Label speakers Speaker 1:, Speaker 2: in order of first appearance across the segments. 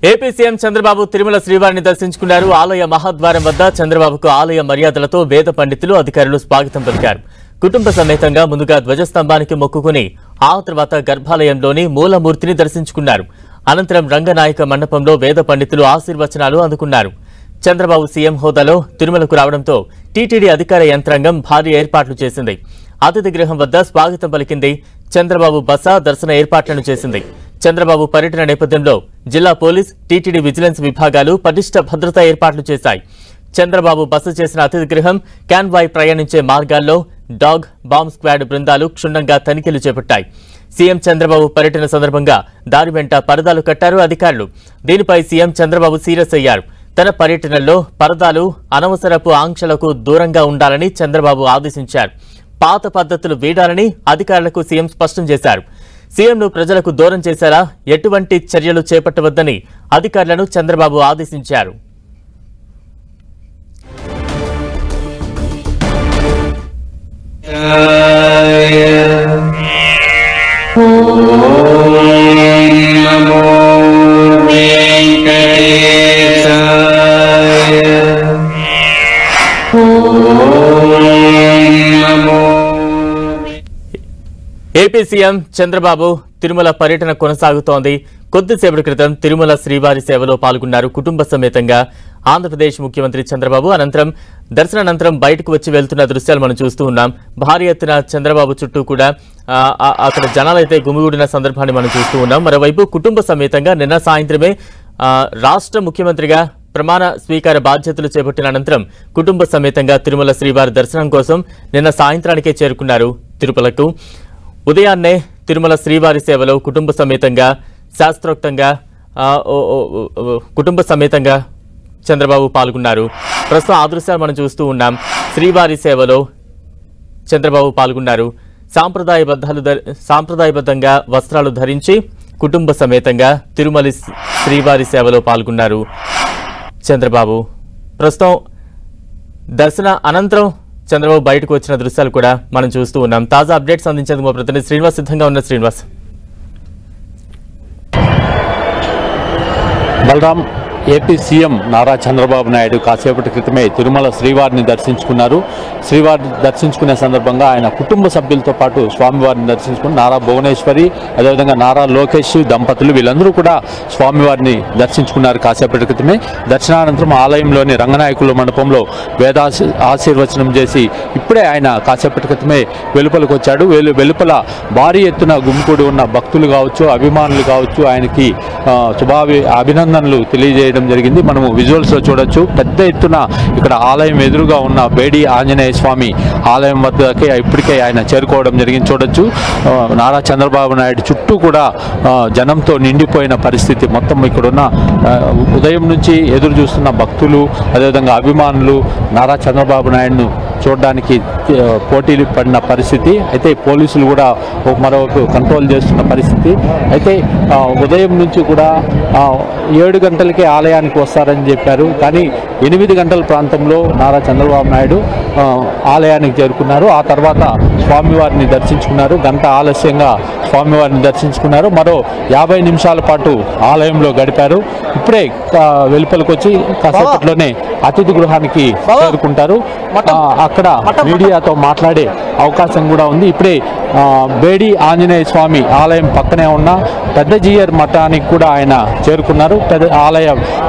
Speaker 1: AP CM Chandrababu Tirumala శ్రీవారిని దర్శించుకున్నారు. ఆలయ మహాద్వారం వద్ద చంద్రబాబుకు ఆలయ మర్యాదలతో వేద పండితులు అధికారులు స్వాగతం పలికారు. కుటుంబ సమేతంగా ముందుగా ధ్వజస్తంభానికి మొక్కుకుని ఆ తర్వాత గర్భాలయంలోని మూలమూర్తిని దర్శించుకున్నారు. అనంతరం రంగనాయక మండపంలో వేద పండితులు ఆశీర్వచనాలు అందుకున్నారు. చంద్రబాబు సీఎం హోదాలో తిరుమలకు రావడంతో టీటీడీ అధికార యంత్రాంగం భారీ ఏర్పాట్లు చేసింది. అతిథి గృహం వద్ద స్వాగతం పలికింది. చంద్రబాబు బస దర్శన ఏర్పాట్లను చేసింది. చంద్రబాబు పర్యటన నేపథ్యంలో జిల్లా పోలీస్, టీటీడీ విజిలెన్స్ విభాగాలు పటిష్ట భద్రతా ఏర్పాట్లు చేశాయి. చంద్రబాబు బస చేసిన అతిథి గృహం, కాన్వాయ్ ప్రయాణించే మార్గాల్లో డాగ్, బాంబ్ స్క్వాడ్ బృందాలు క్షుణ్ణంగా తనిఖీలు చేపట్టాయి. సీఎం చంద్రబాబు పర్యటన సందర్భంగా దారి వెంట పరదాలు కట్టారు అధికారులు. దీనిపై సీఎం చంద్రబాబు సీరియస్ అయ్యారు. తన పర్యటనలో పరదాలు, అనవసరపు ఆంక్షలకు దూరంగా ఉండాలని చంద్రబాబు ఆదేశించారు. పాత పద్ధతులు వీడాలని అధికారులకు సీఎం స్పష్టం చేశారు. సీఎంను ప్రజలకు దూరం చేశారా, ఎటువంటి చర్యలు చేపట్టవద్దని అధికారులను చంద్రబాబు ఆదేశించారు. ఏపీ సీఎం చంద్రబాబు తిరుమల పర్యటన కొనసాగుతోంది. కొద్దిసేపటి క్రితం తిరుమల శ్రీవారి సేవలో పాల్గొన్నారు కుటుంబ సమేతంగా ఆంధ్రప్రదేశ్ ముఖ్యమంత్రి చంద్రబాబు. దర్శనానంతరం బయటకు వచ్చి వెళ్తున్న దృశ్యాలు మనం చూస్తూ ఉన్నాం. భారీ ఎత్తున చంద్రబాబు చుట్టూ కూడా అక్కడ జనాలైతే గుమిగూడిన సందర్భాన్ని మనం చూస్తూ ఉన్నాం. మరోవైపు కుటుంబ సమేతంగా నిన్న సాయంత్రమే రాష్ట్ర ముఖ్యమంత్రిగా ప్రమాణ స్వీకార బాధ్యతలు చేపట్టిన అనంతరం కుటుంబ సమేతంగా తిరుమల శ్రీవారి దర్శనం కోసం నిన్న సాయంత్రానికే చేరుకున్నారు తిరుపలకు. ఉదయాన్నే తిరుమల శ్రీవారి సేవలో కుటుంబ సమేతంగా శాస్త్రోక్తంగా చంద్రబాబు పాల్గొన్నారు. ప్రస్తుతం ఆ దృశ్యాలు మనం చూస్తూ ఉన్నాం. శ్రీవారి సేవలో చంద్రబాబు పాల్గొన్నారు. సాంప్రదాయబద్ధంగా వస్త్రాలు ధరించి కుటుంబ సమేతంగా తిరుమల శ్రీవారి సేవలో పాల్గొన్నారు చంద్రబాబు. ప్రస్తుతం దర్శన అనంతరం చంద్రబాబు బయటకు వచ్చిన దృశ్యాలు కూడా మనం చూస్తూ ఉన్నాం. తాజా అప్డేట్స్ అందించేందుకు మా ప్రతినిధి శ్రీనివాస్ సిద్ధంగా ఉన్న శ్రీనివాస్.
Speaker 2: బలరాం, ఏపీ సీఎం నారా చంద్రబాబు నాయుడు కాసేపటి క్రితమే తిరుమల శ్రీవారిని దర్శించుకున్నారు. శ్రీవారిని దర్శించుకునే సందర్భంగా ఆయన కుటుంబ సభ్యులతో పాటు స్వామివారిని దర్శించుకుని నారా భువనేశ్వరి, అదేవిధంగా నారా లోకేష్ దంపతులు వీళ్ళందరూ కూడా స్వామివారిని దర్శించుకున్నారు కాసేపటి క్రితమే. దర్శనానంతరం ఆలయంలోని రంగనాయకుల మండపంలో ఆశీర్వచనం చేసి ఇప్పుడే ఆయన కాసేపటి క్రితమే వెలుపలకు వచ్చాడు. వెలుపల భారీ ఎత్తున గుమికూడి ఉన్న భక్తులు కావచ్చు, అభిమానులు కావచ్చు, ఆయనకి అభినందనలు తెలియజేయడం జరిగింది. మనము విజువల్స్ లో చూడొచ్చు. పెద్ద ఎత్తున ఇక్కడ ఆలయం ఎదురుగా ఉన్న బేడి ఆంజనేయ స్వామి ఆలయం వద్దకే ఇప్పటికే ఆయన చేరుకోవడం జరిగింది చూడొచ్చు. నారా చంద్రబాబు నాయుడు చుట్టూ కూడా జనంతో నిండిపోయిన పరిస్థితి. మొత్తం ఇక్కడున్న ఉదయం నుంచి ఎదురు చూస్తున్న భక్తులు, అదేవిధంగా అభిమానులు నారా చంద్రబాబు నాయుడును చూడడానికి పోటీలు పడిన పరిస్థితి. అయితే పోలీసులు కూడా మరోవైపు కంట్రోల్ చేస్తున్న పరిస్థితి. అయితే ఉదయం నుంచి కూడా 7 గంటలకే ఆలయానికి వస్తారని చెప్పారు. కానీ 8 గంటల ప్రాంతంలో నారా చంద్రబాబు నాయుడు ఆలయానికి చేరుకున్నారు. ఆ తర్వాత స్వామివారిని దర్శించుకున్నారు. గంట ఆలస్యంగా స్వామివారిని దర్శించుకున్నారు. మరో 50 నిమిషాల పాటు ఆలయంలో గడిపారు. ఇప్పుడే వెలుపలకు వచ్చి కాసేపట్లోనే అతిథి గృహానికి చేరుకుంటారు. అక్కడ మీడియాతో మాట్లాడే అవకాశం కూడా ఉంది. ఇప్పుడే బేడి ఆంజనేయ స్వామి ఆలయం పక్కనే ఉన్న పెద్ద జీయర్ మఠానికి కూడా ఆయన చేరుకున్నారు.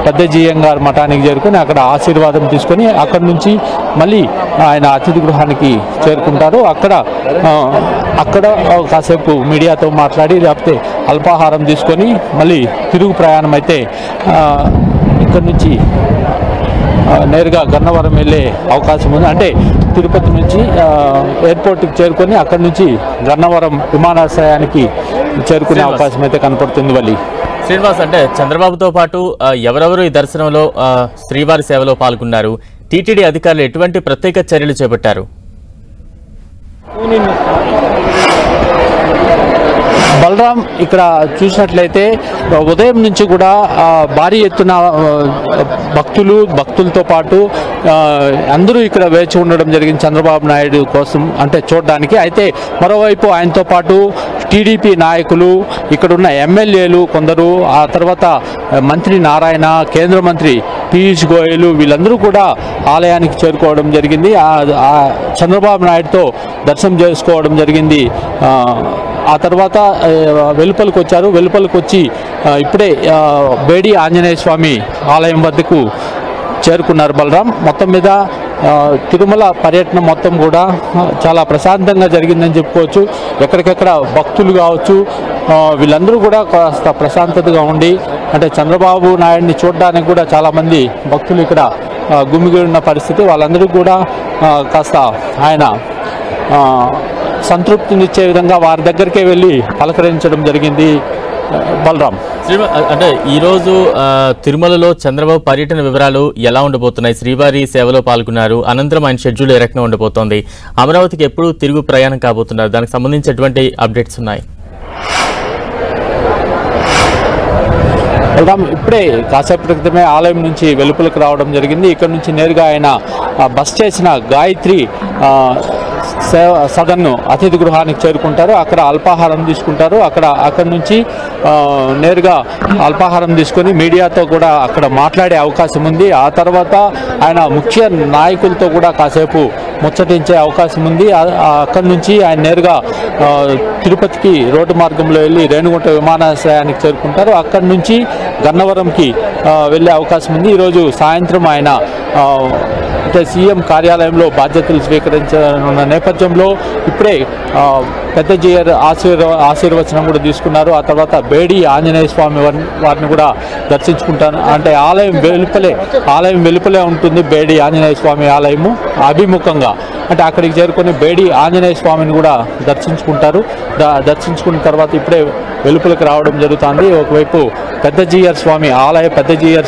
Speaker 2: పెద్ద జీయం గారి మఠానికి చేరుకుని అక్కడ ఆశీర్వాదం తీసుకొని అక్కడి నుంచి మళ్ళీ ఆయన అతిథి గృహానికి చేరుకుంటారు. అక్కడ కాసేపు మీడియాతో మాట్లాడి లేకపోతే అల్పాహారం తీసుకొని మళ్ళీ తిరుగు ప్రయాణం అయితే ఇక్కడి నుంచి నేరుగా గన్నవరం వెళ్ళే అవకాశం ఉంది. అంటే తిరుపతి నుంచి ఎయిర్పోర్ట్కి చేరుకొని అక్కడి నుంచి గన్నవరం విమానాశ్రయానికి చేరుకునే అవకాశం అయితే కనపడుతుంది. వల్లి
Speaker 1: శ్రీనివాస్, అంటే చంద్రబాబుతో పాటు ఎవరెవరు ఈ దర్శనంలో శ్రీవారి సేవలో పాల్గొన్నారు? టీటీడీ అధికారులు ఎటువంటి ప్రత్యేక చర్యలు చేపట్టారు?
Speaker 2: బలరాం, ఇక్కడ చూసినట్లయితే ఉదయం నుంచి కూడా భారీ ఎత్తున భక్తులతో పాటు అందరూ ఇక్కడ వేచి ఉండడం జరిగింది చంద్రబాబు నాయుడు కోసం, అంటే చూడడానికి. అయితే మరోవైపు ఆయనతో పాటు టీడీపీ నాయకులు, ఇక్కడున్న ఎమ్మెల్యేలు కొందరు, ఆ తర్వాత మంత్రి నారాయణ, కేంద్ర మంత్రి పీయూష్ గోయల్ వీళ్ళందరూ కూడా ఆలయానికి చేరుకోవడం జరిగింది. చంద్రబాబు నాయుడుతో దర్శనం చేసుకోవడం జరిగింది. ఆ తర్వాత వెలుపలికి వచ్చారు. వెలుపలికి వచ్చి ఇప్పుడే బేడి ఆంజనేయ స్వామి ఆలయం వద్దకు చేరుకున్నారు బలరాం. మొత్తం మీద తిరుమల పర్యటన మొత్తం కూడా చాలా ప్రశాంతంగా జరిగిందని చెప్పుకోవచ్చు. ఎక్కడికెక్కడ భక్తులు కావచ్చు వీళ్ళందరూ కూడా కాస్త ప్రశాంతతగా ఉండి, అంటే చంద్రబాబు నాయుడిని చూడడానికి కూడా చాలామంది భక్తులు ఇక్కడ గుమిగూడిన పరిస్థితి. వాళ్ళందరికీ కూడా కాస్త ఆయన సంతృప్తినిచ్చే విధంగా వారి దగ్గరికే వెళ్ళి పలకరించడం జరిగింది బలరాం.
Speaker 1: అంటే ఈరోజు తిరుమలలో చంద్రబాబు పర్యటన వివరాలు ఎలా ఉండబోతున్నాయి? శ్రీవారి సేవలో పాల్గొన్నారు, అనంతరం ఆయన షెడ్యూల్ ఏ రకంగా ఉండబోతోంది? అమరావతికి ఎప్పుడు తిరుగు ప్రయాణం కాబోతున్నారు? దానికి సంబంధించినటువంటి అప్డేట్స్ ఉన్నాయి?
Speaker 2: ఇప్పుడే కాసేపటి క్రితమే ఆలయం నుంచి వెలుపలకు రావడం జరిగింది. ఇక్కడ నుంచి నేరుగా ఆయన బస్ చేసిన గాయత్రి సదన్ను అతిథి గృహానికి చేరుకుంటారు. అక్కడ అల్పాహారం తీసుకుంటారు. అక్కడ నుంచి నేరుగా అల్పాహారం తీసుకొని మీడియాతో కూడా అక్కడ మాట్లాడే అవకాశం ఉంది. ఆ తర్వాత ఆయన ముఖ్య నాయకులతో కూడా కాసేపు ముచ్చటించే అవకాశం ఉంది. అక్కడి నుంచి ఆయన నేరుగా తిరుపతికి రోడ్డు మార్గంలో వెళ్ళి రేణిగుంట విమానాశ్రయానికి చేరుకుంటారు. అక్కడి నుంచి గన్నవరంకి వెళ్ళే అవకాశం ఉంది. ఈరోజు సాయంత్రం ఆయన అంటే సీఎం కార్యాలయంలో బాధ్యతలు స్వీకరించనున్న నేపథ్యంలో ఇప్పుడే పెద్ద జీయర్ ఆశీర్వచనం కూడా తీసుకున్నారు. ఆ తర్వాత బేడి ఆంజనేయ స్వామి వారిని కూడా దర్శించుకుంటాను. అంటే ఆలయం వెలుపలే ఉంటుంది బేడి ఆంజనేయ స్వామి ఆలయము అభిముఖంగా. అంటే అక్కడికి చేరుకొని బేడి ఆంజనేయ స్వామిని కూడా దర్శించుకుంటారు. దర్శించుకున్న తర్వాత ఇప్పుడే వెలుపలికి రావడం జరుగుతుంది. ఒకవైపు పెద్ద జీయర్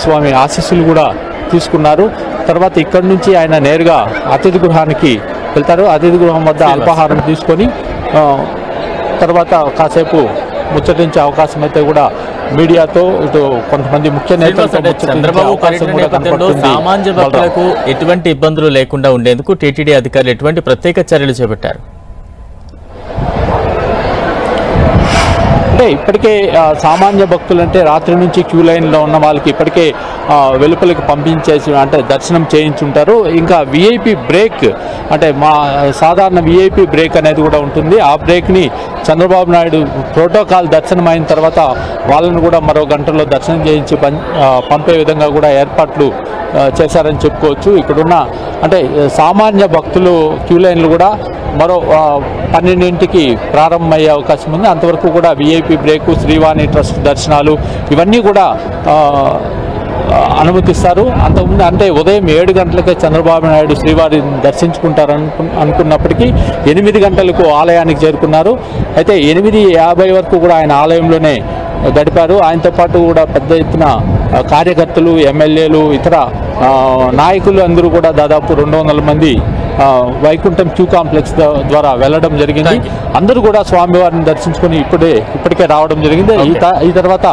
Speaker 2: స్వామి ఆశీస్సులు కూడా తీసుకున్నారు. తర్వాత ఇక్కడి నుంచి ఆయన నేరుగా అతిథి గృహానికి వెళ్తారు. అతిథి గృహం వద్ద అల్పాహారం తీసుకొని తర్వాత కాసేపు ముచ్చటించే అవకాశం అయితే కూడా మీడియాతో ఇటు కొంతమంది ముఖ్య
Speaker 1: చంద్రబాబు సామాన్య భక్తులకు ఎటువంటి ఇబ్బందులు లేకుండా ఉండేందుకు టీటీడీ అధికారులు ఎటువంటి ప్రత్యేక చర్యలు చేపట్టారు?
Speaker 2: అంటే ఇప్పటికే సామాన్య భక్తులు అంటే రాత్రి నుంచి క్యూ లైన్లో ఉన్న వాళ్ళకి ఇప్పటికే వెలుపలికి పంపించేసి అంటే దర్శనం చేయించుంటారు. ఇంకా విఐపి బ్రేక్ అంటే సాధారణ విఐపి బ్రేక్ అనేది కూడా ఉంటుంది. ఆ బ్రేక్ని చంద్రబాబు నాయుడు ప్రోటోకాల్ దర్శనం అయిన తర్వాత వాళ్ళని కూడా మరో గంటలో దర్శనం చేయించి పంపే విధంగా కూడా ఏర్పాట్లు చేశారని చెప్పుకోవచ్చు. ఇక్కడున్న అంటే సామాన్య భక్తులు క్యూ లైన్లు కూడా మరో 12ంటికి ప్రారంభమయ్యే అవకాశం ఉంది. అంతవరకు కూడా విఐపి బ్రేకు, శ్రీవాణి ట్రస్ట్ దర్శనాలు ఇవన్నీ కూడా అనుమతిస్తారు. అంతకుముందు అంటే ఉదయం 7 గంటలకే చంద్రబాబు నాయుడు శ్రీవారిని అనుకున్నప్పటికీ 8 గంటలకు ఆలయానికి చేరుకున్నారు. అయితే 8:50 వరకు కూడా ఆయన ఆలయంలోనే గడిపారు. ఆయనతో పాటు కూడా పెద్ద ఎత్తున కార్యకర్తలు, ఎమ్మెల్యేలు, ఇతర నాయకులు అందరూ కూడా దాదాపు 200 మంది వైకుంఠం క్యూ కాంప్లెక్స్ ద్వారా వెళ్ళడం జరిగింది. అందరూ కూడా స్వామివారిని దర్శించుకొని ఇప్పటికే రావడం జరిగింది. ఈ తర్వాత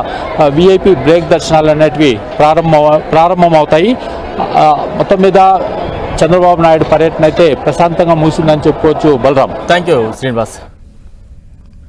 Speaker 2: విఐపి బ్రేక్ దర్శనాలు అనేటివి ప్రారంభమవుతాయి. మొత్తం మీద చంద్రబాబు నాయుడు పర్యటన అయితే ప్రశాంతంగా ముగిసిందని చెప్పుకోవచ్చు. బలరాం.
Speaker 1: Thank you Srinivas.